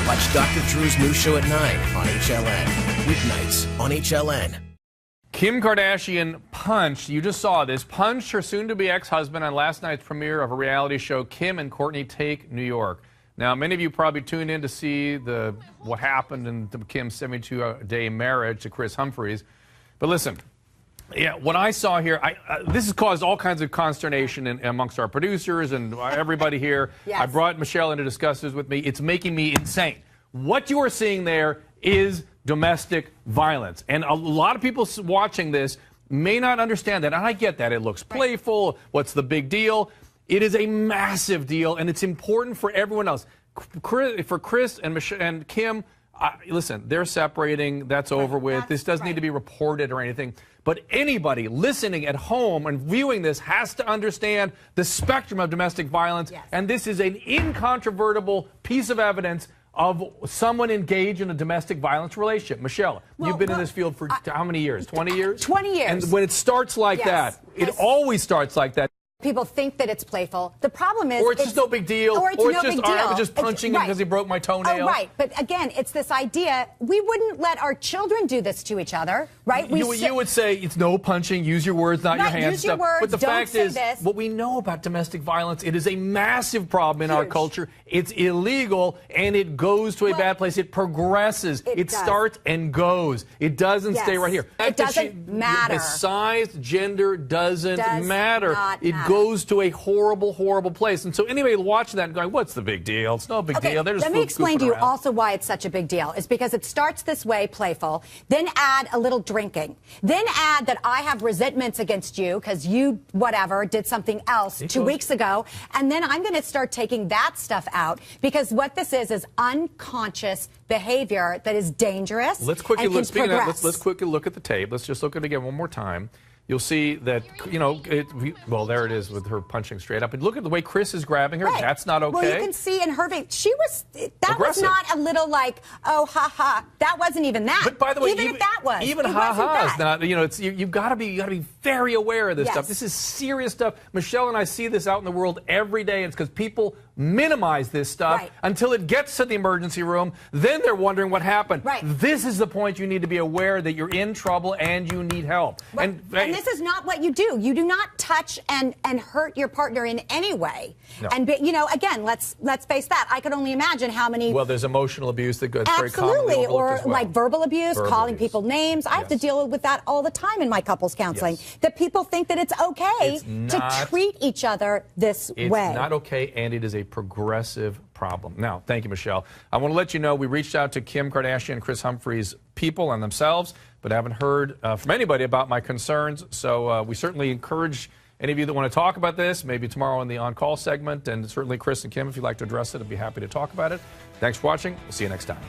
Watch Dr. Drew's new show at 9 on HLN. Weeknights on HLN. Kim Kardashian punched, you just saw this, punched her soon-to-be ex-husband on last night's premiere of a reality show, Kim and Kourtney Take New York. Now, many of you probably tuned in to see what happened in Kim's 72-day marriage to Kris Humphries. But listen, yeah, what I saw here, this has caused all kinds of consternation amongst our producers and everybody here. Yes. I brought Michelle in to discuss this with me. It's making me insane. What you are seeing there is domestic violence. And a lot of people watching this may not understand that. And I get that. It looks playful. What's the big deal? It is a massive deal, and it's important for everyone else. For Kris and Kim, listen, they're separating. That's over with. This doesn't need to be reported or anything. But anybody listening at home and viewing this has to understand the spectrum of domestic violence. Yes. And this is an incontrovertible piece of evidence of someone engaged in a domestic violence relationship. Michelle, you've been in this field for how many years? 20 years? 20 years. And when it starts like that, it always starts like that. People think that it's playful. The problem is... Or it's just no big deal. Or it's no big deal. I was just punching him because he broke my toenail. Oh, right. But again, it's this idea, we wouldn't let our children do this to each other, right? You would say it's no punching, use your words, not your hands. Use your words, but the don't fact say is, this. what we know about domestic violence, it is a massive problem in our culture. It's illegal, and it goes to a bad place. It progresses. It starts and goes. It doesn't stay right here. It doesn't matter. The size, gender doesn't matter. It matter. goes to a horrible, horrible place. And so anybody watching that and going, what's the big deal? It's no big deal. They're just let me explain to you around. also why it's such a big deal. It's because it starts this way, playful, then add a little drinking, then add that I have resentments against you because you, whatever, did something else 2 weeks ago, and then I'm going to start taking that stuff out because what this is unconscious behavior that is dangerous. Let's quickly look. Speaking of that, let's quickly look at the tape. Let's just look at it again one more time. You'll see that, well, there it is with her punching straight up. And look at the way Kris is grabbing her. Right. That's not okay. Well, you can see in her face, that Aggressive. was not a little like, oh, ha ha. That wasn't even that. But by the way, even if that was, even ha ha is not. You've got to be very aware of this stuff. This is serious stuff. Michelle and I see this out in the world every day. It's because people minimize this stuff until it gets to the emergency room. Then they're wondering what happened. Right. This is the point you need to be aware that you're in trouble and you need help. Right. And this is not what you do. You do not touch and hurt your partner in any way. No. And again, let's face that. I could only imagine how many. Well, there's emotional abuse that goes very commonly absolutely, or as well. like verbal abuse, calling people names. I have to deal with that all the time in my couples counseling. Yes. That people think that it's okay to treat each other this way. It's not okay, and it is a progressive problem. Now, thank you, Michelle. I want to let you know we reached out to Kim Kardashian and Kris Humphries people and themselves, but haven't heard from anybody about my concerns. So we certainly encourage any of you that want to talk about this, maybe tomorrow in the On-Call segment, and certainly Kris and Kim, if you'd like to address it, I'd be happy to talk about it. Thanks for watching. We'll see you next time.